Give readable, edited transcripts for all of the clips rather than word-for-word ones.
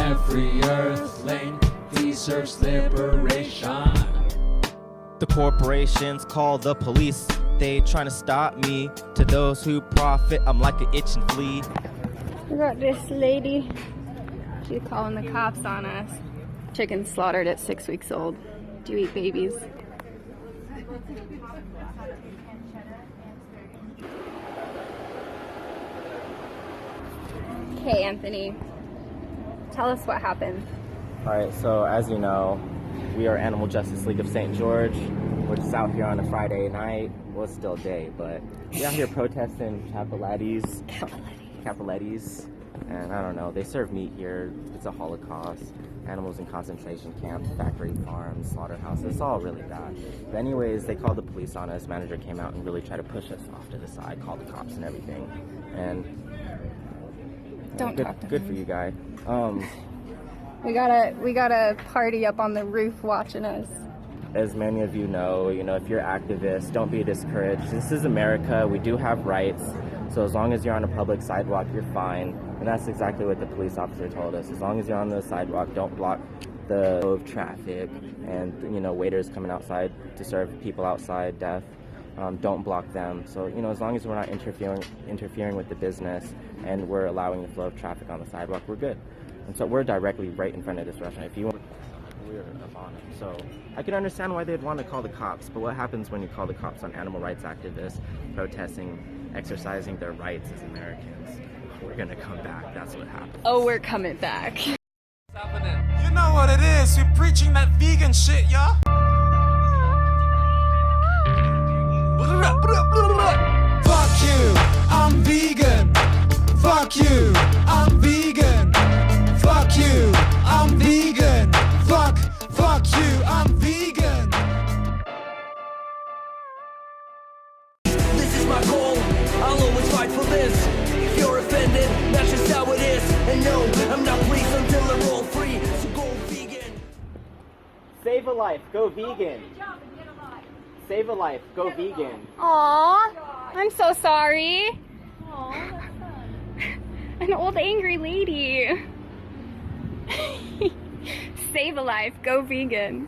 every earthling deserves liberation. The corporations call the police. They trying to stop me. To those who profit, I'm like an itching flea. We got this lady. She's calling the cops on us. Chicken slaughtered at 6 weeks old. Do you eat babies? Okay, Anthony. Tell us what happened. Alright, so as you know, we are Animal Justice League of St. George. We're just out here on a Friday night. Well, it's still day, but we're out here protesting Cappelletti's. And I don't know, they serve meat here. It's a Holocaust. Animals in concentration camps, factory farms, slaughterhouses. It's all really bad. But anyways, they called the police on us. Manager came out and really tried to push us off to the side, called the cops and everything. And good for you, guy. We got a party up on the roof watching us. As many of you know, if you're activists, don't be discouraged. This is America. We do have rights. So as long as you're on a public sidewalk, you're fine. And that's exactly what the police officer told us. As long as you're on the sidewalk, don't block the flow of traffic. And, waiters coming outside to serve people outside deaf, don't block them. So, as long as we're not interfering with the business and we're allowing the flow of traffic on the sidewalk, we're good. And so we're directly right in front of this restaurant. If you want, we're up on it. So I can understand why they'd want to call the cops, but what happens when you call the cops on animal rights activists protesting, exercising their rights as Americans? We're gonna come back. That's what happens. Oh, we're coming back. What's happening? You know what it is. We're preaching that vegan shit, yeah? Fuck you, I'm vegan. Fuck you, I'm vegan. Fuck you, I'm vegan. Fuck you, I'm vegan. This is my goal, I'll always fight for this. If you're offended, that's just how it is. And no, I'm not pleased until they're all free. So go vegan. Save a life, go vegan. Save a life, go vegan. Aw, I'm so sorry. An old angry lady. Save a life, go vegan.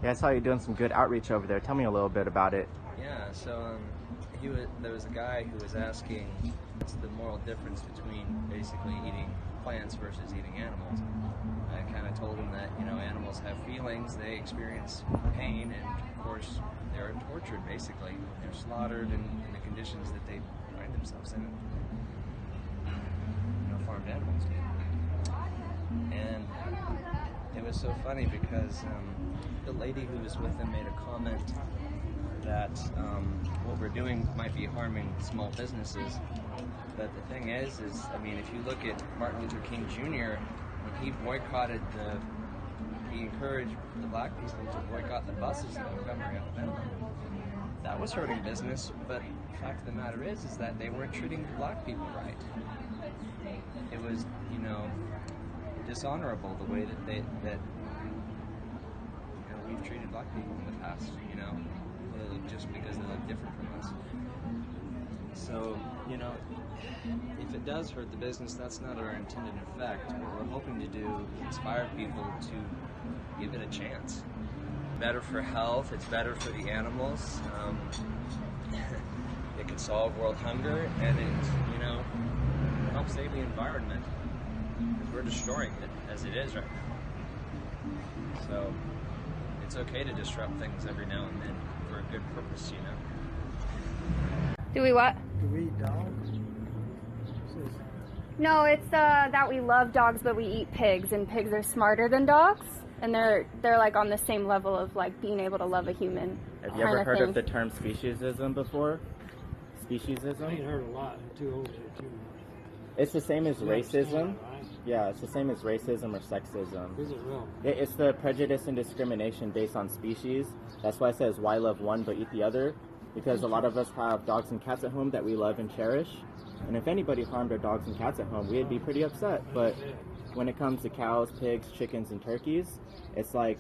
Yeah, I saw you doing some good outreach over there. Tell me a little bit about it. Yeah, so there was a guy who was asking what's the moral difference between basically eating plants versus eating animals. I kind of told him that, animals have feelings, they experience pain, and of course they're tortured basically. They're slaughtered in the conditions that they find themselves in. Farmed animals. And it was so funny because the lady who was with him made a comment that what we're doing might be harming small businesses. But the thing is, if you look at Martin Luther King Jr., when he encouraged the black people to boycott the buses in Montgomery, Alabama. That was hurting business, but the fact of the matter is that they weren't treating the black people right. It was, dishonorable the way that we've treated black people in the past, just because they look different from us. So, if it does hurt the business, that's not our intended effect. What we're hoping to do is inspire people to give it a chance. Better for health, it's better for the animals. It can solve world hunger, and it, help save the environment. Because we're destroying it as it is right now. So, it's okay to disrupt things every now and then for a good purpose, Do we what? Do we eat dogs? No, it's that we love dogs, but we eat pigs, and pigs are smarter than dogs, and they're like on the same level of like being able to love a human. Have you ever heard of the term speciesism before? Speciesism? I ain't heard a lot. I'm too old to too much. It's the same as racism. Right? Yeah, it's the same as racism or sexism. Is it real? It's the prejudice and discrimination based on species. That's why it says, why love one but eat the other? Because a lot of us have dogs and cats at home that we love and cherish. And if anybody harmed our dogs and cats at home, we'd be pretty upset. But when it comes to cows, pigs, chickens, and turkeys, it's like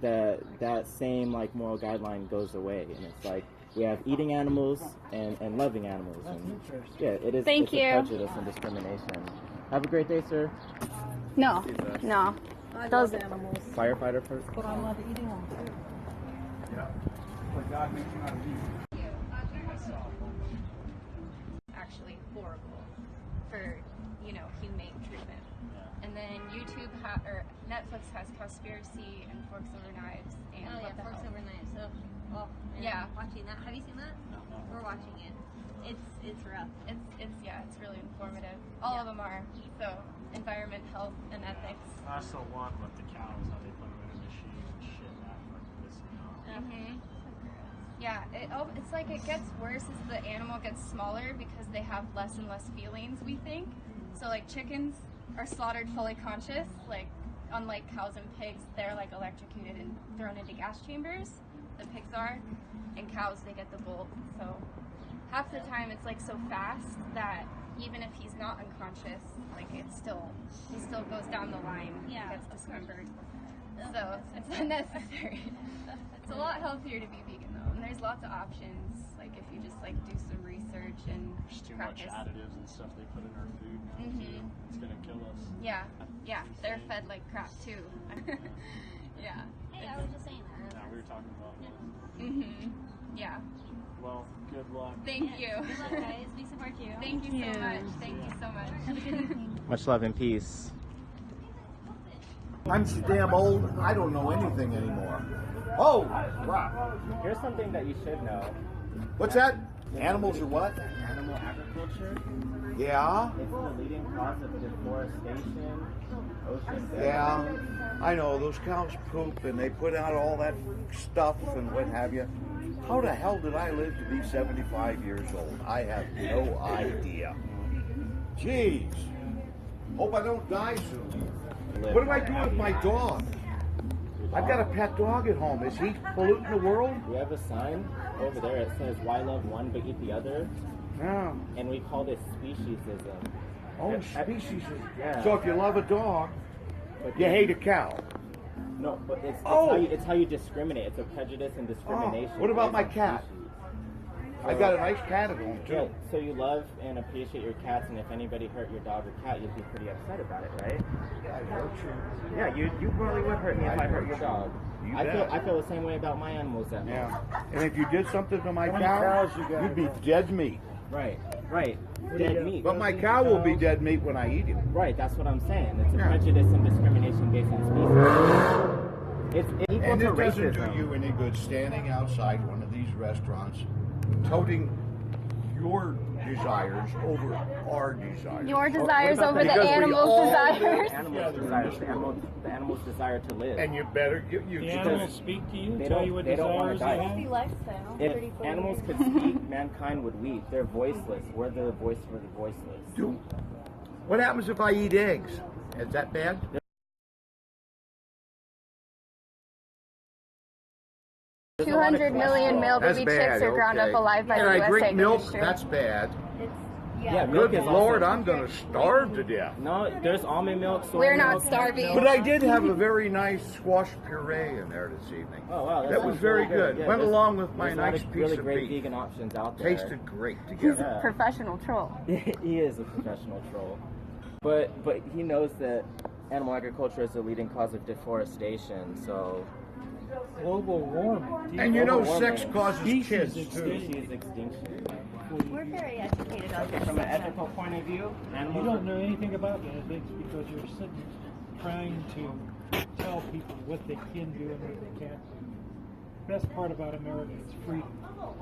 that same like moral guideline goes away, and it's like we have eating animals and loving animals. And yeah, it is. Thank it's you. a prejudice and discrimination. Have a great day, sir. No, no. I Those love animals, Firefighter first. but I love eating them too. Actually horrible for, you know, humane treatment. And then YouTube or Netflix has Conspiracy and Forks Over Knives and Oh yeah, What the Forks Hell. Over Knives. So, well, Yeah. watching that. Have you seen that? No. We're watching it. It's rough. It's really informative. All of them are. So environment, health, and ethics. I also want with the cows, how they put them in a machine and shit that fucking pissing me off. Mm-hmm. Yeah, it's like it gets worse as the animal gets smaller because they have less and less feelings, we think. So like chickens are slaughtered fully conscious, like unlike cows and pigs, they're like electrocuted and thrown into gas chambers. The pigs are, and cows they get the bolt. So half the time it's like so fast that even if he's not unconscious, like he still goes down the line, Yeah. gets dismembered. So it's unnecessary. It's a lot healthier to be vegan though, and there's lots of options. Like if you just like do some research and There's too practice. much additives and stuff they put in our food now too. It's gonna kill us. Yeah, they're fed like crap too. Yeah. Hey, I was just saying that. Now we were talking about. Yeah. Well, good luck. Thank you. Good luck, guys. We support you. Thank you so much. Thank you so much. Have a good evening. Much love and peace. I'm so damn old, I don't know anything anymore. Oh, wow. Here's something that you should know. What's that? Animals are what? Animal agriculture. Yeah, It's the leading cause of deforestation, ocean yeah. I know, those cows poop and they put out all that stuff and what have you. How the hell did I live to be 75 years old? I have no idea. Jeez. Hope I don't die soon. What do I do with my dog? I've got a pet dog at home. Is he polluting the world? We have a sign over there. It says, "Why love one but eat the other?" Yeah. And we call this speciesism. Oh, Yeah. species. Yeah. So if you love a dog, But you hate a cow. No, but it's Oh. it's how you discriminate. It's a prejudice and discrimination. What about my based on cat? species. I got a nice cat at home Yeah, too. so you love and appreciate your cats, and if anybody hurt your dog or cat, you'd be pretty upset about it, right? I hurt you. Yeah, you probably would hurt me if I hurt your dog. You I bet. feel the same way about my animals at home. Yeah. And if you did something to my How many cow, cows you got? you'd be dead meat. Right. do you Dead got? meat. But my cow will be dead meat when I eat him. Right, that's what I'm saying. It's a Yeah. prejudice and discrimination based on species. It's equal And to it doesn't racism. do you any good standing outside one of these restaurants touting your desires over our desires. Your desires about over the because we animals' all desires. Animals' desires. The animals' desire to live. And you better you The animals speak to you, they tell don't- you what they don't wanna desires they die. have. Lifestyle. If animals could speak, mankind would weep. They're voiceless. We're the voice for the voiceless. do. What happens if I eat eggs? Is that bad? 200 million male That's baby bad. chicks are ground okay. up alive by And the I USA drink milk. industry. That's bad. Yeah, milk Good is Lord, also, I'm going to starve to death. No, there's almond milk, soy We're not milk. starving. But I did have a very nice squash puree in there this evening. Oh wow, That was sounds very really good. Yeah, Went there's- along with my there's a lot nice of piece really of great beef. vegan options out there. Tasted great He's together. a professional troll. He is a professional troll, but he knows that animal agriculture is the leading cause of deforestation. So Global warming. And you know, Global sex warming. causes Species kids too. extinction. species extinction. We're very educated on this. From an ethical point of view, You animals don't know anything about ethics because you're sitting trying to tell people what they can do and what they can't do. Best part about America is freedom.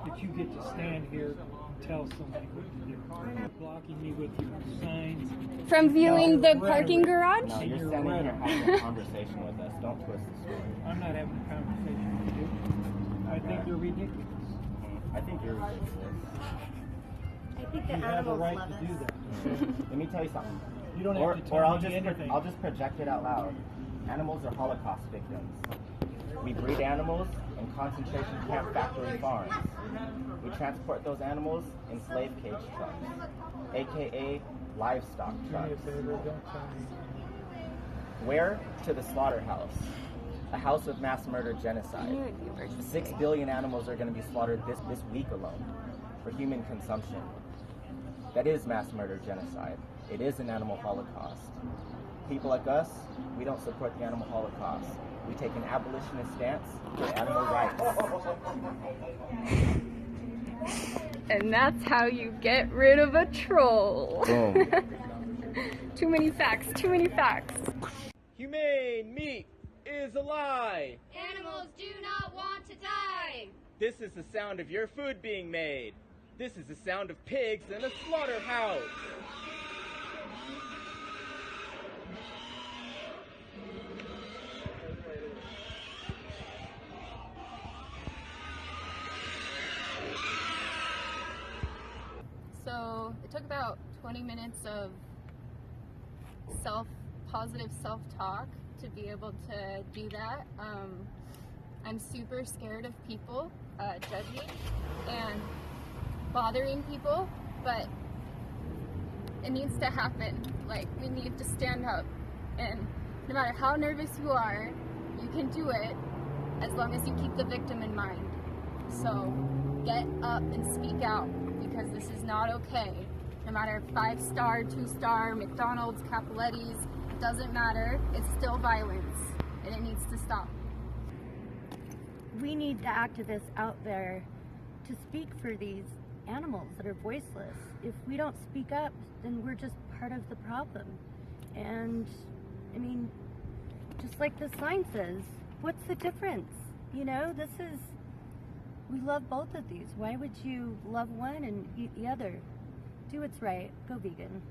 That you get to stand here and tell somebody what to do. You're blocking me with your signs. From viewing the Rhetoric. parking garage? No, you're You're standing here right. having a conversation with us. Don't twist the story. I'm not having a conversation with you. I think you're ridiculous. I think you're ridiculous. I think the You have a animals right love to us. do that. Let me tell you something. You don't Or, have to tell or I'll me just anything. I'll just project it out loud. Animals are Holocaust victims. We breed animals in concentration camp factory farms. We transport those animals in slave cage trucks, aka livestock Do me a trucks. favor, don't tell me. Where? To the slaughterhouse. a house of mass murder genocide. 6 billion animals are going to be slaughtered this week alone for human consumption. That is mass murder genocide. It is an animal holocaust. People like us, we don't support the animal holocaust. We take an abolitionist stance for animal rights. And that's how you get rid of a troll. Boom. Too many facts, too many facts. Humane meat is a lie. Animals do not want to die. This is the sound of your food being made. This is the sound of pigs in a slaughterhouse. So it took about 20 minutes of positive self-talk to be able to do that. I'm super scared of people judging and bothering people, but it needs to happen. Like, we need to stand up, and no matter how nervous you are, you can do it as long as you keep the victim in mind. So get up and speak out, because this is not okay. No matter 5-star, 2-star, McDonald's, Cappelletti's, it doesn't matter. It's still violence, and it needs to stop. We need the activists out there to speak for these animals that are voiceless. If we don't speak up, then we're just part of the problem. And I mean, just like the sign says, what's the difference? You know, we love both of these. Why would you love one and eat the other? Do what's right. Go vegan.